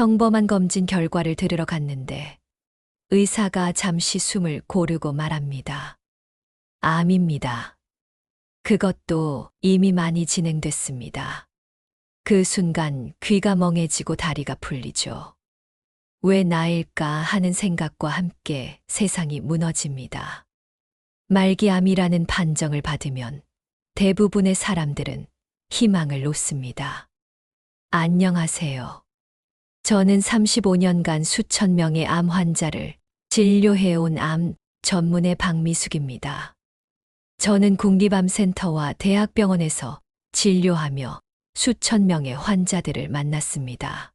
평범한 검진 결과를 들으러 갔는데 의사가 잠시 숨을 고르고 말합니다. 암입니다. 그것도 이미 많이 진행됐습니다. 그 순간 귀가 멍해지고 다리가 풀리죠. 왜 나일까 하는 생각과 함께 세상이 무너집니다. 말기암이라는 판정을 받으면 대부분의 사람들은 희망을 놓습니다. 안녕하세요. 저는 35년간 수천 명의 암 환자를 진료해온 암 전문의 박미숙입니다. 저는 국립암센터와 대학병원에서 진료하며 수천 명의 환자들을 만났습니다.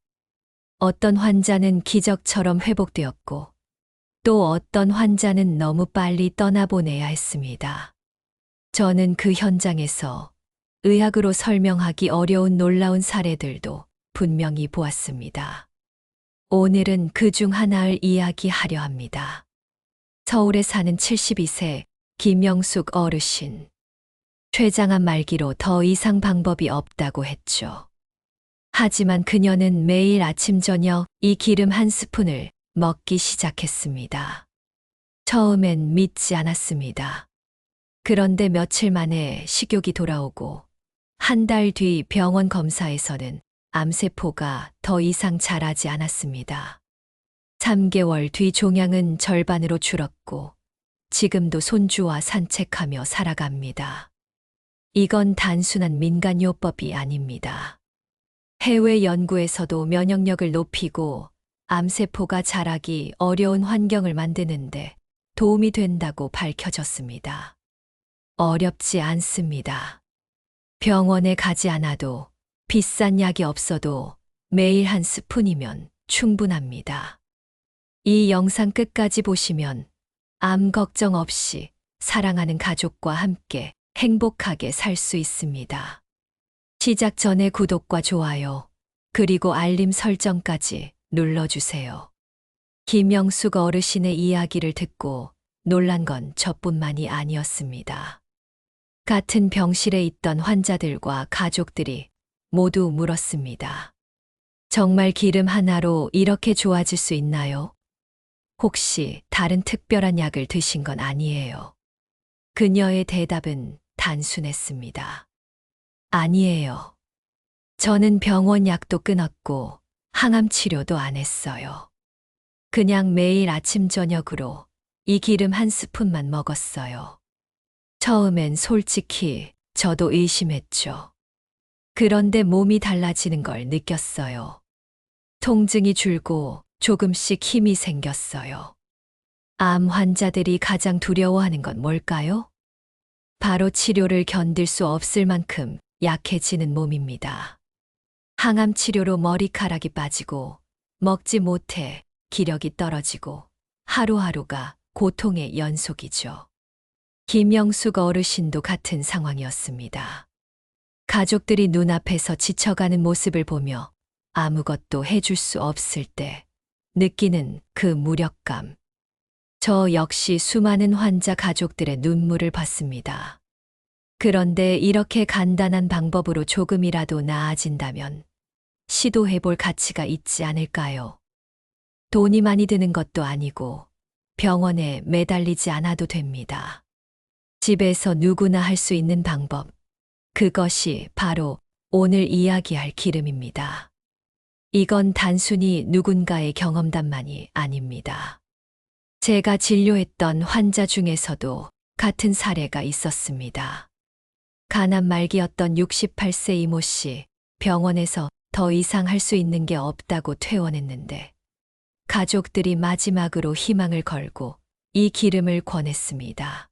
어떤 환자는 기적처럼 회복되었고 또 어떤 환자는 너무 빨리 떠나보내야 했습니다. 저는 그 현장에서 의학으로 설명하기 어려운 놀라운 사례들도 분명히 보았습니다. 오늘은 그 중 하나를 이야기하려 합니다. 서울에 사는 72세 김영숙 어르신. 췌장암 말기로 더 이상 방법이 없다고 했죠. 하지만 그녀는 매일 아침 저녁 이 기름 한 스푼을 먹기 시작했습니다. 처음엔 믿지 않았습니다. 그런데 며칠 만에 식욕이 돌아오고 한 달 뒤 병원 검사에서는 암세포가 더 이상 자라지 않았습니다. 3개월 뒤 종양은 절반으로 줄었고 지금도 손주와 산책하며 살아갑니다. 이건 단순한 민간요법이 아닙니다. 해외 연구에서도 면역력을 높이고 암세포가 자라기 어려운 환경을 만드는데 도움이 된다고 밝혀졌습니다. 어렵지 않습니다. 병원에 가지 않아도 비싼 약이 없어도 매일 한 스푼이면 충분합니다. 이 영상 끝까지 보시면 암 걱정 없이 사랑하는 가족과 함께 행복하게 살 수 있습니다. 시작 전에 구독과 좋아요, 그리고 알림 설정까지 눌러주세요. 김영숙 어르신의 이야기를 듣고 놀란 건 저뿐만이 아니었습니다. 같은 병실에 있던 환자들과 가족들이 모두 물었습니다. 정말 기름 하나로 이렇게 좋아질 수 있나요? 혹시 다른 특별한 약을 드신 건 아니에요? 그녀의 대답은 단순했습니다. 아니에요. 저는 병원 약도 끊었고 항암 치료도 안 했어요. 그냥 매일 아침 저녁으로 이 기름 한 스푼만 먹었어요. 처음엔 솔직히 저도 의심했죠. 그런데 몸이 달라지는 걸 느꼈어요. 통증이 줄고 조금씩 힘이 생겼어요. 암 환자들이 가장 두려워하는 건 뭘까요? 바로 치료를 견딜 수 없을 만큼 약해지는 몸입니다. 항암 치료로 머리카락이 빠지고 먹지 못해 기력이 떨어지고 하루하루가 고통의 연속이죠. 김영숙 어르신도 같은 상황이었습니다. 가족들이 눈앞에서 지쳐가는 모습을 보며 아무것도 해줄 수 없을 때 느끼는 그 무력감. 저 역시 수많은 환자 가족들의 눈물을 봤습니다. 그런데 이렇게 간단한 방법으로 조금이라도 나아진다면 시도해볼 가치가 있지 않을까요? 돈이 많이 드는 것도 아니고 병원에 매달리지 않아도 됩니다. 집에서 누구나 할 수 있는 방법. 그것이 바로 오늘 이야기할 기름입니다. 이건 단순히 누군가의 경험담만이 아닙니다. 제가 진료했던 환자 중에서도 같은 사례가 있었습니다. 간암 말기였던 68세 이모 씨, 병원에서 더 이상 할 수 있는 게 없다고 퇴원했는데 가족들이 마지막으로 희망을 걸고 이 기름을 권했습니다.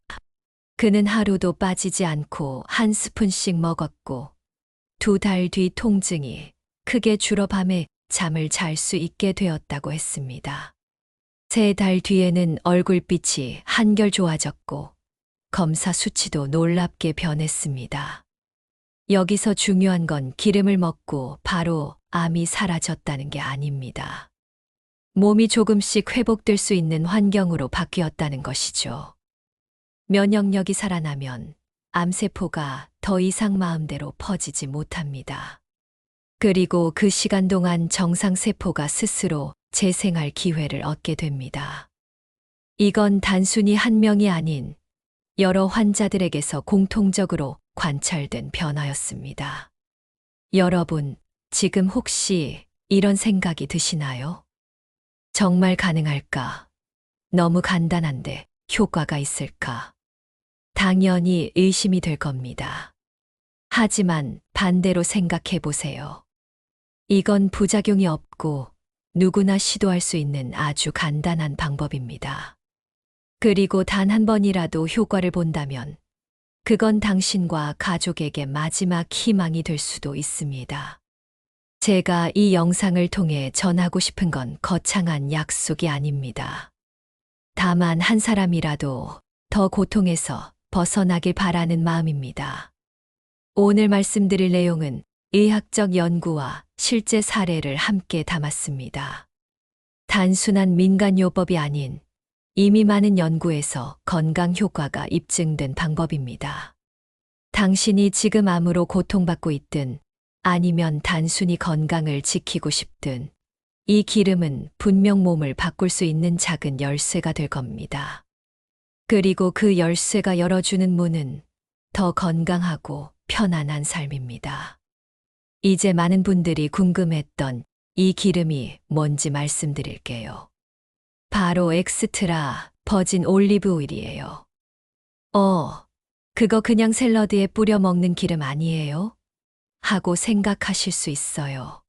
그는 하루도 빠지지 않고 한 스푼씩 먹었고 2달 뒤 통증이 크게 줄어 밤에 잠을 잘 수 있게 되었다고 했습니다. 3달 뒤에는 얼굴빛이 한결 좋아졌고 검사 수치도 놀랍게 변했습니다. 여기서 중요한 건 기름을 먹고 바로 암이 사라졌다는 게 아닙니다. 몸이 조금씩 회복될 수 있는 환경으로 바뀌었다는 것이죠. 면역력이 살아나면 암세포가 더 이상 마음대로 퍼지지 못합니다. 그리고 그 시간 동안 정상세포가 스스로 재생할 기회를 얻게 됩니다. 이건 단순히 한 명이 아닌 여러 환자들에게서 공통적으로 관찰된 변화였습니다. 여러분, 지금 혹시 이런 생각이 드시나요? 정말 가능할까? 너무 간단한데 효과가 있을까? 당연히 의심이 될 겁니다. 하지만 반대로 생각해 보세요. 이건 부작용이 없고 누구나 시도할 수 있는 아주 간단한 방법입니다. 그리고 단 한 번이라도 효과를 본다면 그건 당신과 가족에게 마지막 희망이 될 수도 있습니다. 제가 이 영상을 통해 전하고 싶은 건 거창한 약속이 아닙니다. 다만 한 사람이라도 더 고통에서 벗어나길 바라는 마음입니다. 오늘 말씀드릴 내용은 의학적 연구와 실제 사례를 함께 담았습니다. 단순한 민간요법이 아닌 이미 많은 연구에서 건강 효과가 입증된 방법입니다. 당신이 지금 암으로 고통받고 있든 아니면 단순히 건강을 지키고 싶든 이 기름은 분명 몸을 바꿀 수 있는 작은 열쇠가 될 겁니다. 그리고 그 열쇠가 열어주는 문은 더 건강하고 편안한 삶입니다. 이제 많은 분들이 궁금했던 이 기름이 뭔지 말씀드릴게요. 바로 엑스트라 버진 올리브 오일이에요. 그거 그냥 샐러드에 뿌려 먹는 기름 아니에요? 하고 생각하실 수 있어요.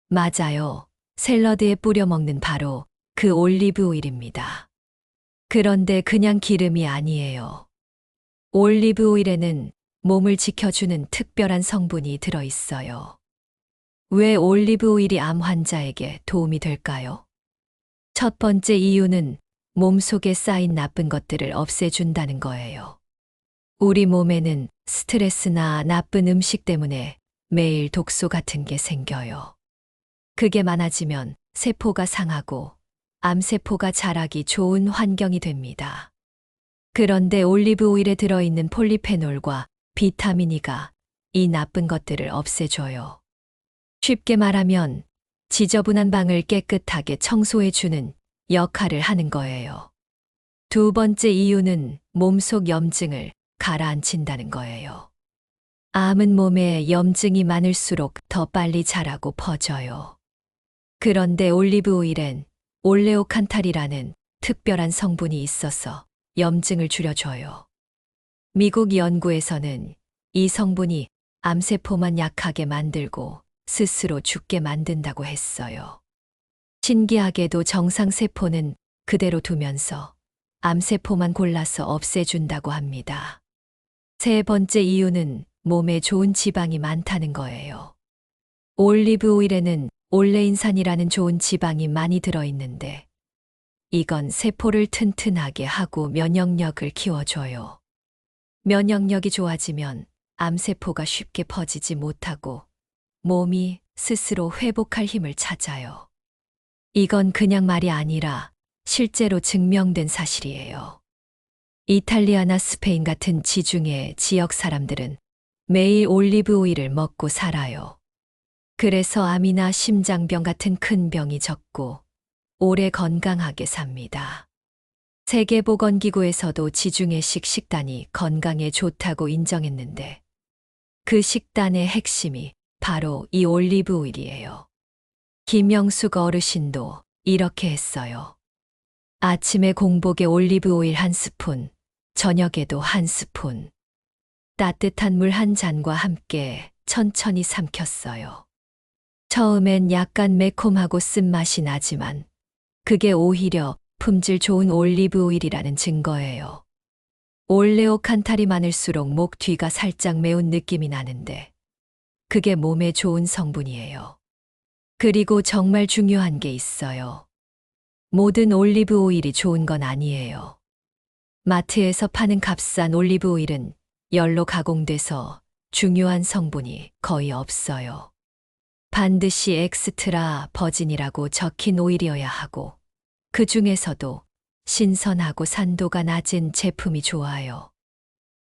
맞아요. 샐러드에 뿌려 먹는 바로 그 올리브 오일입니다. 그런데 그냥 기름이 아니에요. 올리브 오일에는 몸을 지켜주는 특별한 성분이 들어 있어요. 왜 올리브 오일이 암 환자에게 도움이 될까요? 첫 번째 이유는 몸속에 쌓인 나쁜 것들을 없애준다는 거예요. 우리 몸에는 스트레스나 나쁜 음식 때문에 매일 독소 같은 게 생겨요. 그게 많아지면 세포가 상하고 암세포가 자라기 좋은 환경이 됩니다. 그런데 올리브 오일에 들어있는 폴리페놀과 비타민 E가 이 나쁜 것들을 없애줘요. 쉽게 말하면 지저분한 방을 깨끗하게 청소해주는 역할을 하는 거예요. 두 번째 이유는 몸속 염증을 가라앉힌다는 거예요. 암은 몸에 염증이 많을수록 더 빨리 자라고 퍼져요. 그런데 올리브 오일엔 올레오칸탈이라는 특별한 성분이 있어서 염증을 줄여줘요. 미국 연구에서는 이 성분이 암세포만 약하게 만들고 스스로 죽게 만든다고 했어요. 신기하게도 정상세포는 그대로 두면서 암세포만 골라서 없애준다고 합니다. 세 번째 이유는 몸에 좋은 지방이 많다는 거예요. 올리브 오일에는 올레인산이라는 좋은 지방이 많이 들어있는데 이건 세포를 튼튼하게 하고 면역력을 키워줘요. 면역력이 좋아지면 암세포가 쉽게 퍼지지 못하고 몸이 스스로 회복할 힘을 찾아요. 이건 그냥 말이 아니라 실제로 증명된 사실이에요. 이탈리아나 스페인 같은 지중해 지역 사람들은 매일 올리브 오일을 먹고 살아요. 그래서 암이나 심장병 같은 큰 병이 적고 오래 건강하게 삽니다. 세계보건기구에서도 지중해식 식단이 건강에 좋다고 인정했는데 그 식단의 핵심이 바로 이 올리브 오일이에요. 김영숙 어르신도 이렇게 했어요. 아침에 공복에 올리브 오일 한 스푼, 저녁에도 한 스푼. 따뜻한 물 한 잔과 함께 천천히 삼켰어요. 처음엔 약간 매콤하고 쓴맛이 나지만 그게 오히려 품질 좋은 올리브 오일이라는 증거예요. 올레오칸탈이 많을수록 목 뒤가 살짝 매운 느낌이 나는데 그게 몸에 좋은 성분이에요. 그리고 정말 중요한 게 있어요. 모든 올리브 오일이 좋은 건 아니에요. 마트에서 파는 값싼 올리브 오일은 열로 가공돼서 중요한 성분이 거의 없어요. 반드시 엑스트라 버진이라고 적힌 오일이어야 하고 그 중에서도 신선하고 산도가 낮은 제품이 좋아요.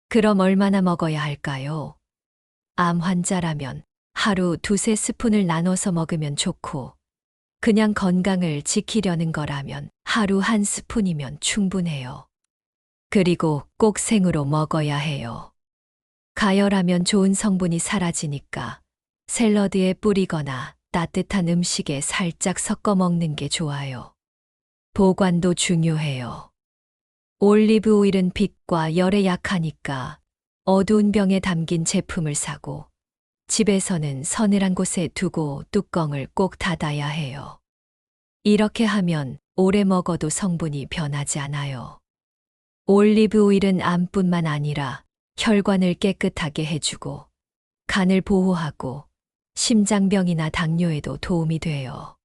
그럼 얼마나 먹어야 할까요? 암 환자라면 하루 두세 스푼을 나눠서 먹으면 좋고, 그냥 건강을 지키려는 거라면 하루 한 스푼이면 충분해요. 그리고 꼭 생으로 먹어야 해요. 가열하면 좋은 성분이 사라지니까 샐러드에 뿌리거나 따뜻한 음식에 살짝 섞어 먹는 게 좋아요. 보관도 중요해요. 올리브 오일은 빛과 열에 약하니까 어두운 병에 담긴 제품을 사고, 집에서는 서늘한 곳에 두고 뚜껑을 꼭 닫아야 해요. 이렇게 하면 오래 먹어도 성분이 변하지 않아요. 올리브 오일은 암뿐만 아니라 혈관을 깨끗하게 해주고, 간을 보호하고, 심장병이나 당뇨에도 도움이 돼요.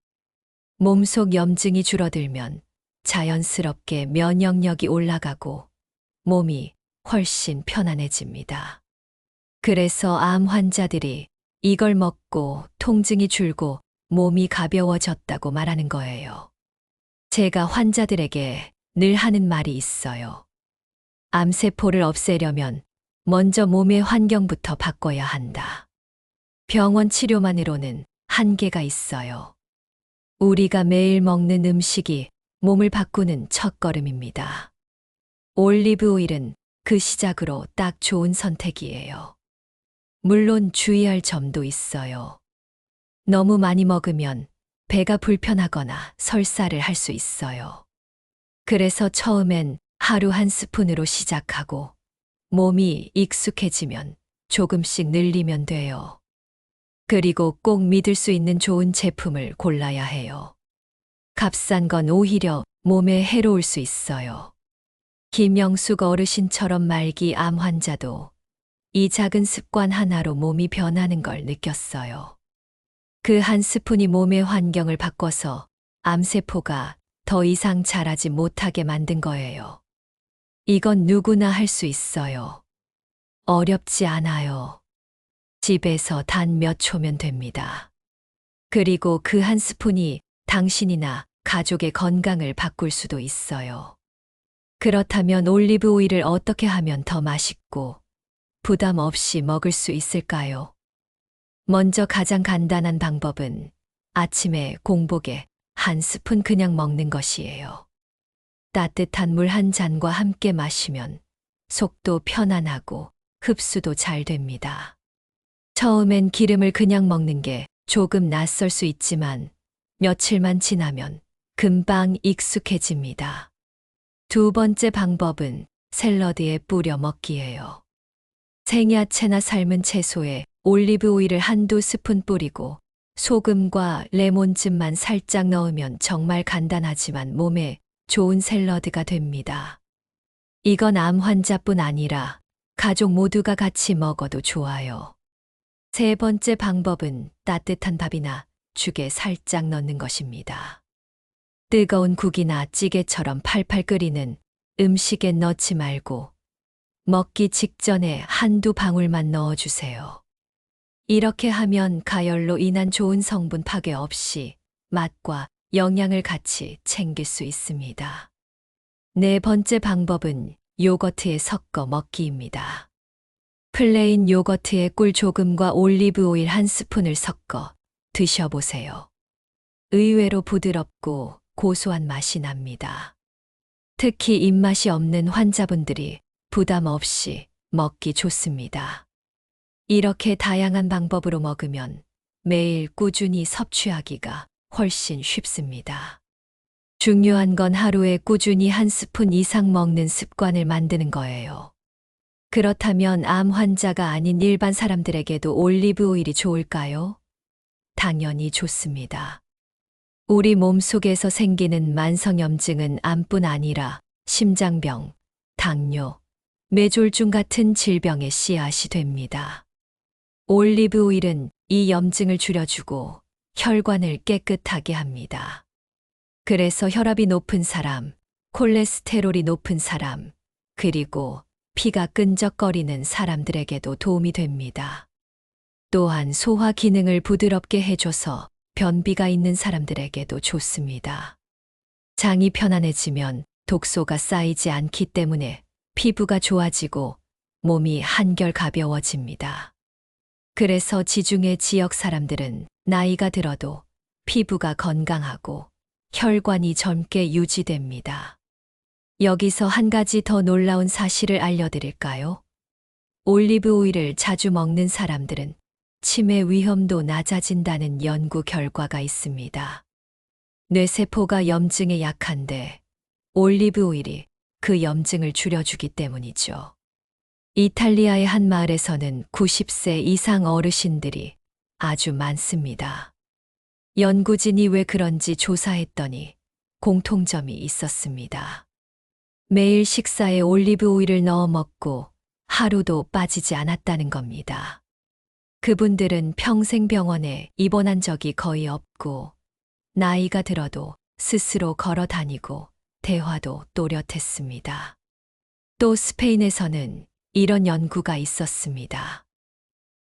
몸속 염증이 줄어들면 자연스럽게 면역력이 올라가고 몸이 훨씬 편안해집니다. 그래서 암 환자들이 이걸 먹고 통증이 줄고 몸이 가벼워졌다고 말하는 거예요. 제가 환자들에게 늘 하는 말이 있어요. 암세포를 없애려면 먼저 몸의 환경부터 바꿔야 한다. 병원 치료만으로는 한계가 있어요. 우리가 매일 먹는 음식이 몸을 바꾸는 첫걸음입니다. 올리브 오일은 그 시작으로 딱 좋은 선택이에요. 물론 주의할 점도 있어요. 너무 많이 먹으면 배가 불편하거나 설사를 할 수 있어요. 그래서 처음엔 하루 한 스푼으로 시작하고 몸이 익숙해지면 조금씩 늘리면 돼요. 그리고 꼭 믿을 수 있는 좋은 제품을 골라야 해요. 값싼 건 오히려 몸에 해로울 수 있어요. 김영숙 어르신처럼 말기 암 환자도 이 작은 습관 하나로 몸이 변하는 걸 느꼈어요. 그 한 스푼이 몸의 환경을 바꿔서 암세포가 더 이상 자라지 못하게 만든 거예요. 이건 누구나 할 수 있어요. 어렵지 않아요. 집에서 단 몇 초면 됩니다. 그리고 그 한 스푼이 당신이나 가족의 건강을 바꿀 수도 있어요. 그렇다면 올리브 오일을 어떻게 하면 더 맛있고 부담 없이 먹을 수 있을까요? 먼저 가장 간단한 방법은 아침에 공복에 한 스푼 그냥 먹는 것이에요. 따뜻한 물 한 잔과 함께 마시면 속도 편안하고 흡수도 잘 됩니다. 처음엔 기름을 그냥 먹는 게 조금 낯설 수 있지만 며칠만 지나면 금방 익숙해집니다. 두 번째 방법은 샐러드에 뿌려 먹기예요. 생야채나 삶은 채소에 올리브 오일을 한두 스푼 뿌리고 소금과 레몬즙만 살짝 넣으면 정말 간단하지만 몸에 좋은 샐러드가 됩니다. 이건 암 환자뿐 아니라 가족 모두가 같이 먹어도 좋아요. 세 번째 방법은 따뜻한 밥이나 죽에 살짝 넣는 것입니다. 뜨거운 국이나 찌개처럼 팔팔 끓이는 음식에 넣지 말고 먹기 직전에 한두 방울만 넣어주세요. 이렇게 하면 가열로 인한 좋은 성분 파괴 없이 맛과 영양을 같이 챙길 수 있습니다. 네 번째 방법은 요거트에 섞어 먹기입니다. 플레인 요거트에 꿀 조금과 올리브 오일 한 스푼을 섞어 드셔보세요. 의외로 부드럽고 고소한 맛이 납니다. 특히 입맛이 없는 환자분들이 부담 없이 먹기 좋습니다. 이렇게 다양한 방법으로 먹으면 매일 꾸준히 섭취하기가 훨씬 쉽습니다. 중요한 건 하루에 꾸준히 한 스푼 이상 먹는 습관을 만드는 거예요. 그렇다면 암 환자가 아닌 일반 사람들에게도 올리브 오일이 좋을까요? 당연히 좋습니다. 우리 몸속에서 생기는 만성염증은 암뿐 아니라 심장병, 당뇨, 뇌졸중 같은 질병의 씨앗이 됩니다. 올리브 오일은 이 염증을 줄여주고 혈관을 깨끗하게 합니다. 그래서 혈압이 높은 사람, 콜레스테롤이 높은 사람, 그리고 피가 끈적거리는 사람들에게도 도움이 됩니다. 또한 소화 기능을 부드럽게 해줘서 변비가 있는 사람들에게도 좋습니다. 장이 편안해지면 독소가 쌓이지 않기 때문에 피부가 좋아지고 몸이 한결 가벼워집니다. 그래서 지중해 지역 사람들은 나이가 들어도 피부가 건강하고 혈관이 젊게 유지됩니다. 여기서 한 가지 더 놀라운 사실을 알려드릴까요? 올리브 오일을 자주 먹는 사람들은 치매 위험도 낮아진다는 연구 결과가 있습니다. 뇌세포가 염증에 약한데 올리브 오일이 그 염증을 줄여주기 때문이죠. 이탈리아의 한 마을에서는 90세 이상 어르신들이 아주 많습니다. 연구진이 왜 그런지 조사했더니 공통점이 있었습니다. 매일 식사에 올리브 오일을 넣어 먹고 하루도 빠지지 않았다는 겁니다. 그분들은 평생 병원에 입원한 적이 거의 없고 나이가 들어도 스스로 걸어 다니고 대화도 또렷했습니다. 또 스페인에서는 이런 연구가 있었습니다.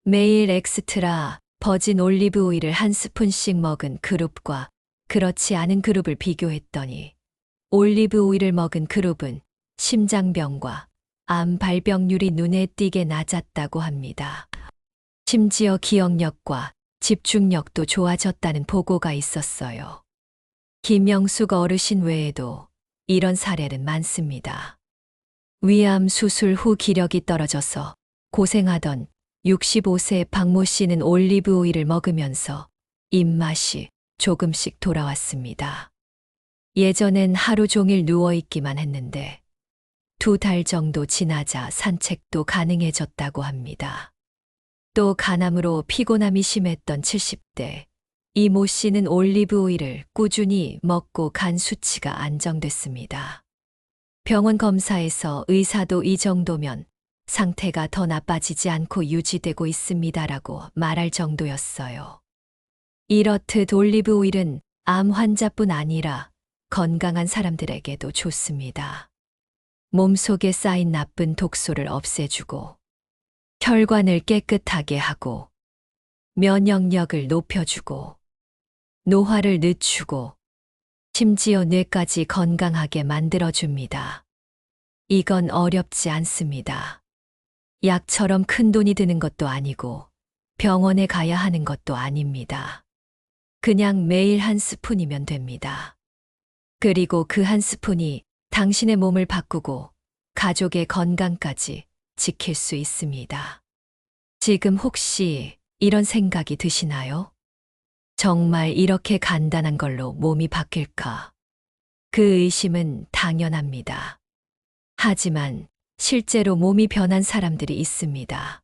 매일 엑스트라 버진 올리브 오일을 한 스푼씩 먹은 그룹과 그렇지 않은 그룹을 비교했더니 올리브 오일을 먹은 그룹은 심장병과 암 발병률이 눈에 띄게 낮았다고 합니다. 심지어 기억력과 집중력도 좋아졌다는 보고가 있었어요. 김영숙 어르신 외에도 이런 사례는 많습니다. 위암 수술 후 기력이 떨어져서 고생하던 65세 박모 씨는 올리브 오일을 먹으면서 입맛이 조금씩 돌아왔습니다. 예전엔 하루 종일 누워있기만 했는데 2달 정도 지나자 산책도 가능해졌다고 합니다. 또 간암으로 피곤함이 심했던 70대 이모 씨는 올리브 오일을 꾸준히 먹고 간 수치가 안정됐습니다. 병원 검사에서 의사도 이 정도면 상태가 더 나빠지지 않고 유지되고 있습니다라고 말할 정도였어요. 이렇듯 올리브 오일은 암 환자뿐 아니라 건강한 사람들에게도 좋습니다. 몸속에 쌓인 나쁜 독소를 없애주고 혈관을 깨끗하게 하고 면역력을 높여주고 노화를 늦추고 심지어 뇌까지 건강하게 만들어줍니다. 이건 어렵지 않습니다. 약처럼 큰 돈이 드는 것도 아니고 병원에 가야 하는 것도 아닙니다. 그냥 매일 한 스푼이면 됩니다. 그리고 그 한 스푼이 당신의 몸을 바꾸고 가족의 건강까지 지킬 수 있습니다. 지금 혹시 이런 생각이 드시나요? 정말 이렇게 간단한 걸로 몸이 바뀔까? 그 의심은 당연합니다. 하지만 실제로 몸이 변한 사람들이 있습니다.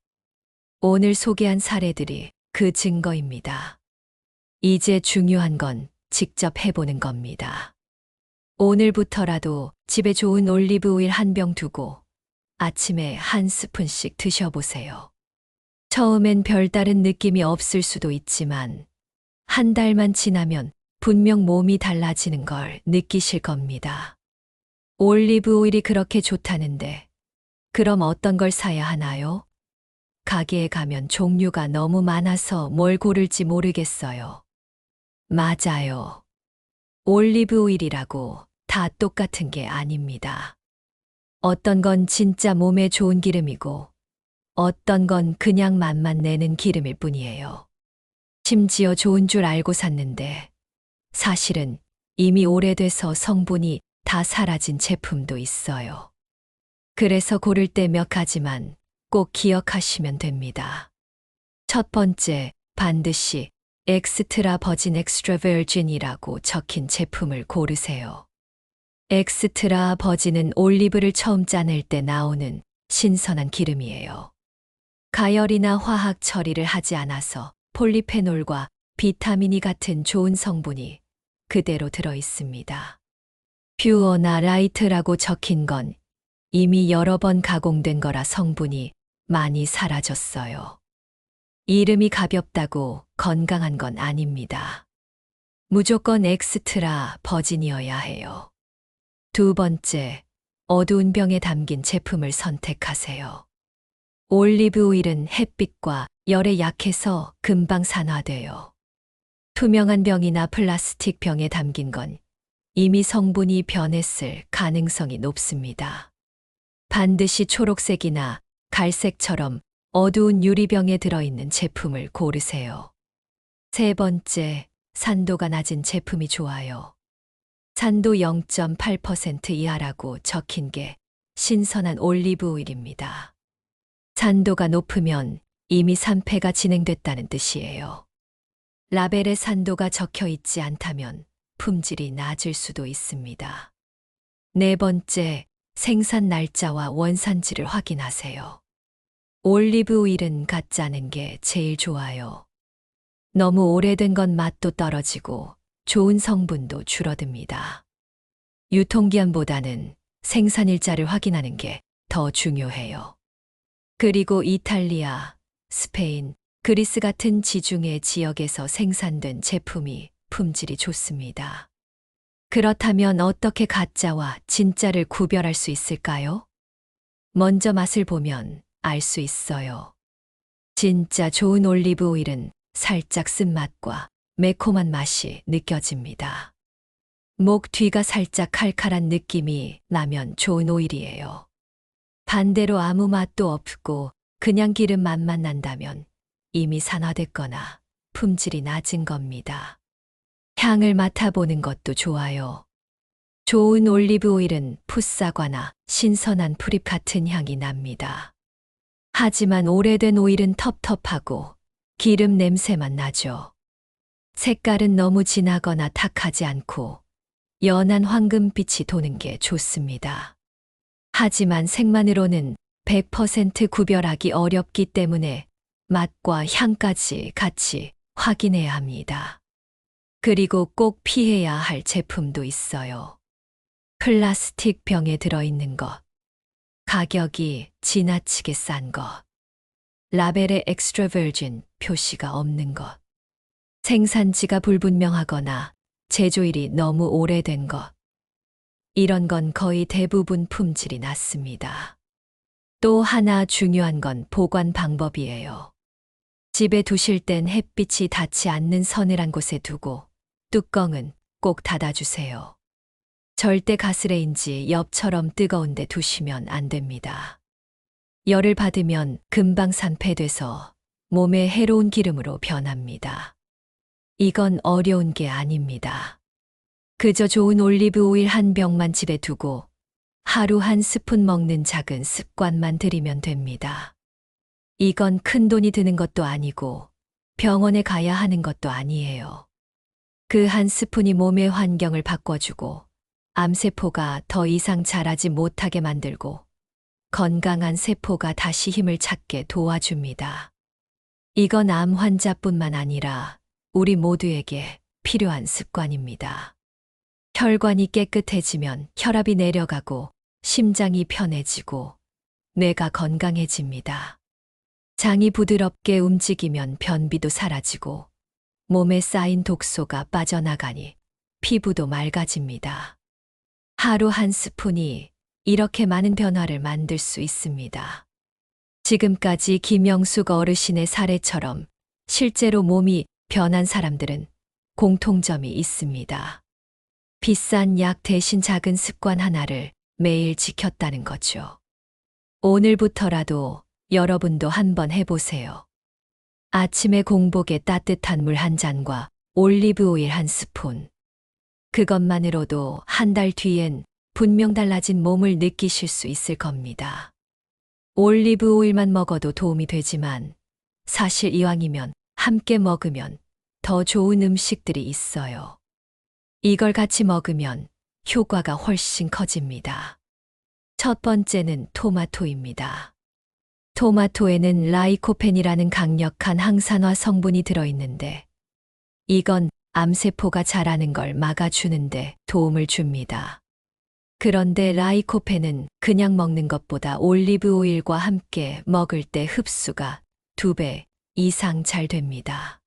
오늘 소개한 사례들이 그 증거입니다. 이제 중요한 건 직접 해보는 겁니다. 오늘부터라도 집에 좋은 올리브 오일 한 병 두고 아침에 한 스푼씩 드셔보세요. 처음엔 별다른 느낌이 없을 수도 있지만 한 달만 지나면 분명 몸이 달라지는 걸 느끼실 겁니다. 올리브 오일이 그렇게 좋다는데 그럼 어떤 걸 사야 하나요? 가게에 가면 종류가 너무 많아서 뭘 고를지 모르겠어요. 맞아요. 올리브 오일이라고 다 똑같은 게 아닙니다. 어떤 건 진짜 몸에 좋은 기름이고 어떤 건 그냥 맛만 내는 기름일 뿐이에요. 심지어 좋은 줄 알고 샀는데 사실은 이미 오래돼서 성분이 다 사라진 제품도 있어요. 그래서 고를 때 몇 가지만 꼭 기억하시면 됩니다. 첫 번째, 반드시 엑스트라 버진 엑스트라 버진이라고 적힌 제품을 고르세요. 엑스트라 버진은 올리브를 처음 짜낼 때 나오는 신선한 기름이에요. 가열이나 화학 처리를 하지 않아서 폴리페놀과 비타민이 같은 좋은 성분이 그대로 들어 있습니다. 퓨어나 라이트라고 적힌 건 이미 여러 번 가공된 거라 성분이 많이 사라졌어요. 이름이 가볍다고 건강한 건 아닙니다. 무조건 엑스트라 버진이어야 해요. 두 번째, 어두운 병에 담긴 제품을 선택하세요. 올리브 오일은 햇빛과 열에 약해서 금방 산화돼요. 투명한 병이나 플라스틱 병에 담긴 건 이미 성분이 변했을 가능성이 높습니다. 반드시 초록색이나 갈색처럼 어두운 유리병에 들어있는 제품을 고르세요. 세 번째, 산도가 낮은 제품이 좋아요. 산도 0.8% 이하라고 적힌 게 신선한 올리브 오일입니다. 산도가 높으면 이미 산패가 진행됐다는 뜻이에요. 라벨에 산도가 적혀 있지 않다면 품질이 낮을 수도 있습니다. 네 번째, 생산 날짜와 원산지를 확인하세요. 올리브 오일은 가짜는 게 제일 좋아요. 너무 오래된 건 맛도 떨어지고 좋은 성분도 줄어듭니다. 유통기한보다는 생산일자를 확인하는 게 더 중요해요. 그리고 이탈리아, 스페인, 그리스 같은 지중해 지역에서 생산된 제품이 품질이 좋습니다. 그렇다면 어떻게 가짜와 진짜를 구별할 수 있을까요? 먼저 맛을 보면 알 수 있어요. 진짜 좋은 올리브 오일은 살짝 쓴맛과 매콤한 맛이 느껴집니다. 목 뒤가 살짝 칼칼한 느낌이 나면 좋은 오일이에요. 반대로 아무 맛도 없고 그냥 기름 맛만 난다면 이미 산화됐거나 품질이 낮은 겁니다. 향을 맡아보는 것도 좋아요. 좋은 올리브 오일은 풋사과나 신선한 풀잎 같은 향이 납니다. 하지만 오래된 오일은 텁텁하고 기름 냄새만 나죠. 색깔은 너무 진하거나 탁하지 않고 연한 황금빛이 도는 게 좋습니다. 하지만 색만으로는 100% 구별하기 어렵기 때문에 맛과 향까지 같이 확인해야 합니다. 그리고 꼭 피해야 할 제품도 있어요. 플라스틱 병에 들어있는 것, 가격이 지나치게 싼 것, 라벨에 엑스트라 버진 표시가 없는 것, 생산지가 불분명하거나 제조일이 너무 오래된 것, 이런 건 거의 대부분 품질이 낮습니다. 또 하나 중요한 건 보관 방법이에요. 집에 두실 땐 햇빛이 닿지 않는 서늘한 곳에 두고 뚜껑은 꼭 닫아주세요. 절대 가스레인지 옆처럼 뜨거운 데 두시면 안 됩니다. 열을 받으면 금방 산패돼서 몸에 해로운 기름으로 변합니다. 이건 어려운 게 아닙니다. 그저 좋은 올리브 오일 한 병만 집에 두고 하루 한 스푼 먹는 작은 습관만 들이면 됩니다. 이건 큰 돈이 드는 것도 아니고 병원에 가야 하는 것도 아니에요. 그 한 스푼이 몸의 환경을 바꿔주고 암세포가 더 이상 자라지 못하게 만들고 건강한 세포가 다시 힘을 찾게 도와줍니다. 이건 암 환자뿐만 아니라 우리 모두에게 필요한 습관입니다. 혈관이 깨끗해지면 혈압이 내려가고 심장이 편해지고 뇌가 건강해집니다. 장이 부드럽게 움직이면 변비도 사라지고 몸에 쌓인 독소가 빠져나가니 피부도 맑아집니다. 하루 한 스푼이 이렇게 많은 변화를 만들 수 있습니다. 지금까지 김영숙 어르신의 사례처럼 실제로 몸이 변한 사람들은 공통점이 있습니다. 비싼 약 대신 작은 습관 하나를 매일 지켰다는 거죠. 오늘부터라도 여러분도 한번 해보세요. 아침에 공복에 따뜻한 물 한 잔과 올리브 오일 한 스푼. 그것만으로도 한 달 뒤엔 분명 달라진 몸을 느끼실 수 있을 겁니다. 올리브 오일만 먹어도 도움이 되지만 사실 이왕이면 함께 먹으면 더 좋은 음식들이 있어요. 이걸 같이 먹으면 효과가 훨씬 커집니다. 첫 번째는 토마토입니다. 토마토에는 라이코펜이라는 강력한 항산화 성분이 들어있는데 이건 암세포가 자라는 걸 막아주는데 도움을 줍니다. 그런데 라이코펜은 그냥 먹는 것보다 올리브 오일과 함께 먹을 때 흡수가 2배 이상 잘 됩니다.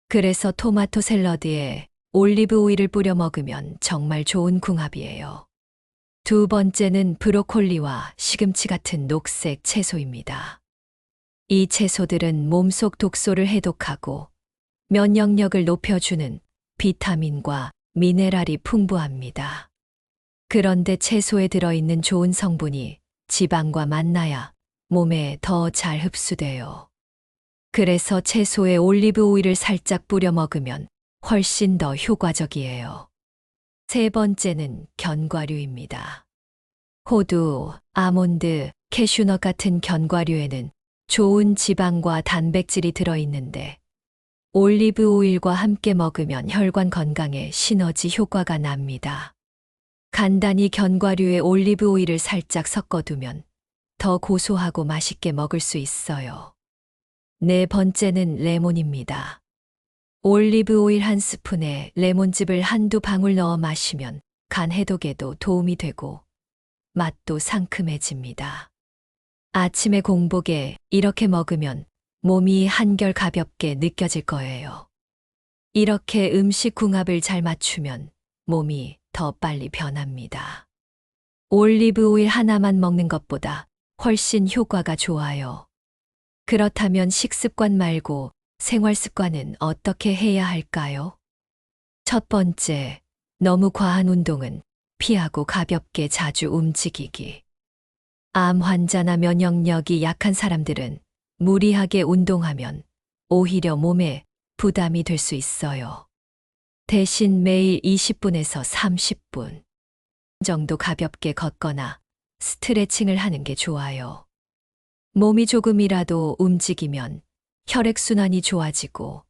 그래서 토마토 샐러드에 올리브 오일을 뿌려 먹으면 정말 좋은 궁합이에요. 두 번째는 브로콜리와 시금치 같은 녹색 채소입니다. 이 채소들은 몸속 독소를 해독하고 면역력을 높여주는 비타민과 미네랄이 풍부합니다. 그런데 채소에 들어있는 좋은 성분이 지방과 만나야 몸에 더 잘 흡수돼요. 그래서 채소에 올리브 오일을 살짝 뿌려 먹으면 훨씬 더 효과적이에요. 세 번째는 견과류입니다. 호두, 아몬드, 캐슈넛 같은 견과류에는 좋은 지방과 단백질이 들어있는데 올리브 오일과 함께 먹으면 혈관 건강에 시너지 효과가 납니다. 간단히 견과류에 올리브 오일을 살짝 섞어두면 더 고소하고 맛있게 먹을 수 있어요. 네 번째는 레몬입니다. 올리브 오일 한 스푼에 레몬즙을 한두 방울 넣어 마시면 간 해독에도 도움이 되고 맛도 상큼해집니다. 아침에 공복에 이렇게 먹으면 몸이 한결 가볍게 느껴질 거예요. 이렇게 음식 궁합을 잘 맞추면 몸이 더 빨리 변합니다. 올리브 오일 하나만 먹는 것보다 훨씬 효과가 좋아요. 그렇다면 식습관 말고 생활 습관은 어떻게 해야 할까요? 첫 번째, 너무 과한 운동은 피하고 가볍게 자주 움직이기. 암 환자나 면역력이 약한 사람들은 무리하게 운동하면 오히려 몸에 부담이 될 수 있어요. 대신 매일 20분에서 30분 정도 가볍게 걷거나 스트레칭을 하는 게 좋아요. 몸이 조금이라도 움직이면 혈액순환이 좋아지고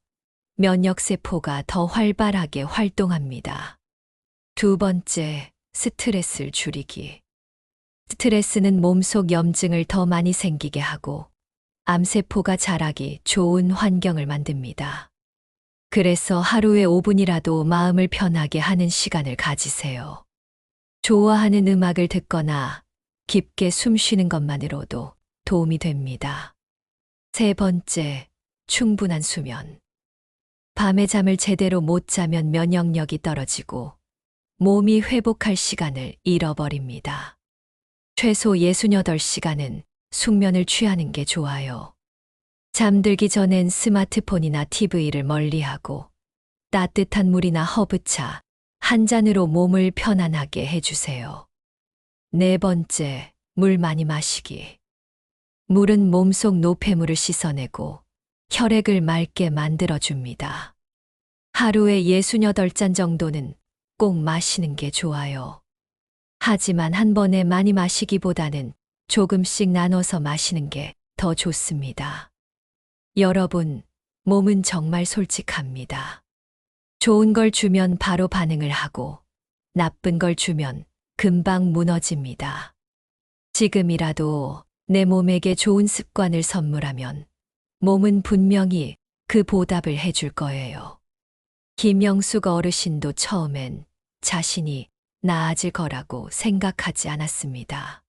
면역세포가 더 활발하게 활동합니다. 두 번째, 스트레스를 줄이기. 스트레스는 몸속 염증을 더 많이 생기게 하고 암세포가 자라기 좋은 환경을 만듭니다. 그래서 하루에 5분이라도 마음을 편하게 하는 시간을 가지세요. 좋아하는 음악을 듣거나 깊게 숨 쉬는 것만으로도 도움이 됩니다. 세 번째, 충분한 수면. 밤에 잠을 제대로 못 자면 면역력이 떨어지고 몸이 회복할 시간을 잃어버립니다. 최소 68시간은 숙면을 취하는 게 좋아요. 잠들기 전엔 스마트폰이나 TV를 멀리하고 따뜻한 물이나 허브차 한 잔으로 몸을 편안하게 해주세요. 네 번째, 물 많이 마시기. 물은 몸속 노폐물을 씻어내고 혈액을 맑게 만들어줍니다. 하루에 68잔 정도는 꼭 마시는 게 좋아요. 하지만 한 번에 많이 마시기보다는 조금씩 나눠서 마시는 게 더 좋습니다. 여러분, 몸은 정말 솔직합니다. 좋은 걸 주면 바로 반응을 하고 나쁜 걸 주면 금방 무너집니다. 지금이라도 내 몸에게 좋은 습관을 선물하면 몸은 분명히 그 보답을 해줄 거예요. 김영숙 어르신도 처음엔 자신이 나아질 거라고 생각하지 않았습니다.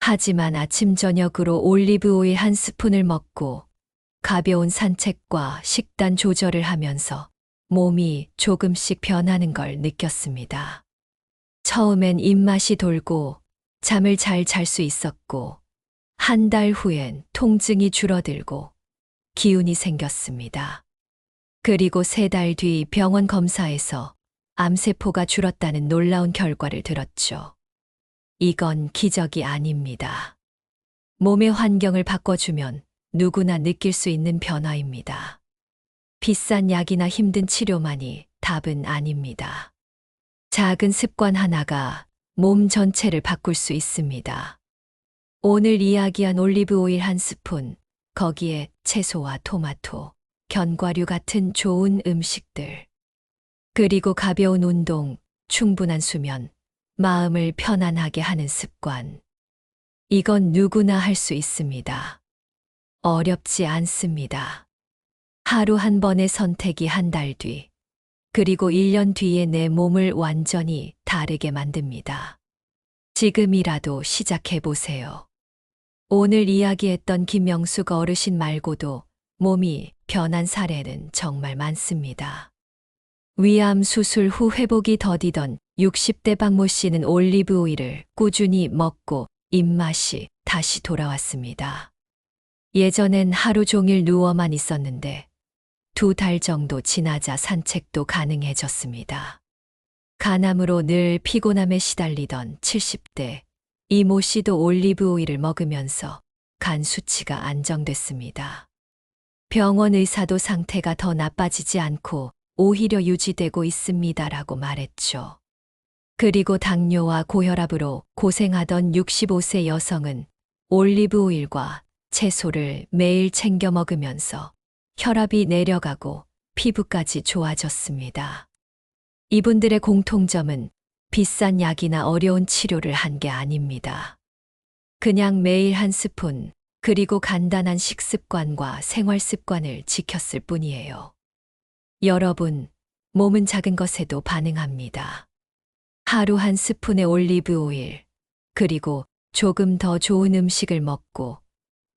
하지만 아침 저녁으로 올리브 오일 한 스푼을 먹고 가벼운 산책과 식단 조절을 하면서 몸이 조금씩 변하는 걸 느꼈습니다. 처음엔 입맛이 돌고 잠을 잘 잘 수 있었고 한 달 후엔 통증이 줄어들고 기운이 생겼습니다. 그리고 3달 뒤 병원 검사에서 암세포가 줄었다는 놀라운 결과를 들었죠. 이건 기적이 아닙니다. 몸의 환경을 바꿔주면 누구나 느낄 수 있는 변화입니다. 비싼 약이나 힘든 치료만이 답은 아닙니다. 작은 습관 하나가 몸 전체를 바꿀 수 있습니다. 오늘 이야기한 올리브 오일 한 스푼, 거기에 채소와 토마토, 견과류 같은 좋은 음식들, 그리고 가벼운 운동, 충분한 수면, 마음을 편안하게 하는 습관. 이건 누구나 할 수 있습니다. 어렵지 않습니다. 하루 한 번의 선택이 한 달 뒤, 그리고 1년 뒤에 내 몸을 완전히 다르게 만듭니다. 지금이라도 시작해 보세요. 오늘 이야기했던 김영숙 어르신 말고도 몸이 변한 사례는 정말 많습니다. 위암 수술 후 회복이 더디던 60대 박모 씨는 올리브 오일을 꾸준히 먹고 입맛이 다시 돌아왔습니다. 예전엔 하루 종일 누워만 있었는데 2달 정도 지나자 산책도 가능해졌습니다. 간암으로 늘 피곤함에 시달리던 70대 이모 씨도 올리브 오일을 먹으면서 간 수치가 안정됐습니다. 병원 의사도 상태가 더 나빠지지 않고 오히려 유지되고 있습니다라고 말했죠. 그리고 당뇨와 고혈압으로 고생하던 65세 여성은 올리브 오일과 채소를 매일 챙겨 먹으면서 혈압이 내려가고 피부까지 좋아졌습니다. 이분들의 공통점은 비싼 약이나 어려운 치료를 한 게 아닙니다. 그냥 매일 한 스푼, 그리고 간단한 식습관과 생활 습관을 지켰을 뿐이에요. 여러분, 몸은 작은 것에도 반응합니다. 하루 한 스푼의 올리브 오일, 그리고 조금 더 좋은 음식을 먹고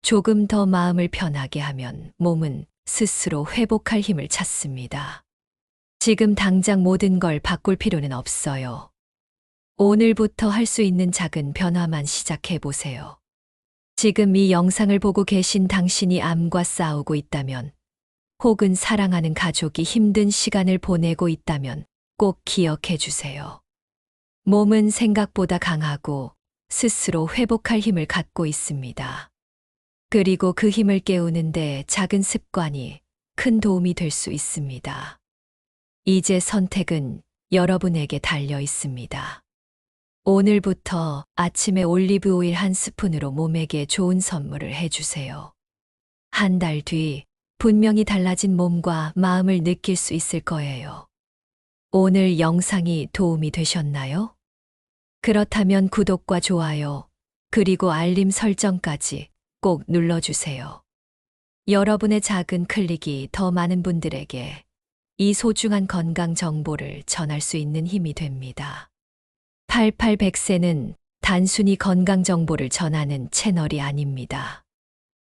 조금 더 마음을 편하게 하면 몸은 스스로 회복할 힘을 찾습니다. 지금 당장 모든 걸 바꿀 필요는 없어요. 오늘부터 할 수 있는 작은 변화만 시작해 보세요. 지금 이 영상을 보고 계신 당신이 암과 싸우고 있다면, 혹은 사랑하는 가족이 힘든 시간을 보내고 있다면 꼭 기억해 주세요. 몸은 생각보다 강하고 스스로 회복할 힘을 갖고 있습니다. 그리고 그 힘을 깨우는데 작은 습관이 큰 도움이 될 수 있습니다. 이제 선택은 여러분에게 달려 있습니다. 오늘부터 아침에 올리브 오일 한 스푼으로 몸에게 좋은 선물을 해주세요. 한 달 뒤 분명히 달라진 몸과 마음을 느낄 수 있을 거예요. 오늘 영상이 도움이 되셨나요? 그렇다면 구독과 좋아요, 그리고 알림 설정까지 꼭 눌러주세요. 여러분의 작은 클릭이 더 많은 분들에게 이 소중한 건강 정보를 전할 수 있는 힘이 됩니다. 88백세는 단순히 건강 정보를 전하는 채널이 아닙니다.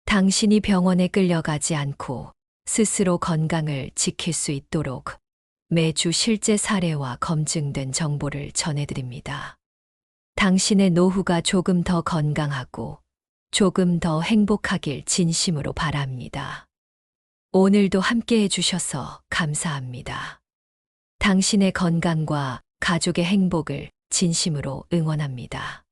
당신이 병원에 끌려가지 않고 스스로 건강을 지킬 수 있도록 매주 실제 사례와 검증된 정보를 전해드립니다. 당신의 노후가 조금 더 건강하고 조금 더 행복하길 진심으로 바랍니다. 오늘도 함께 해주셔서 감사합니다. 당신의 건강과 가족의 행복을 진심으로 응원합니다.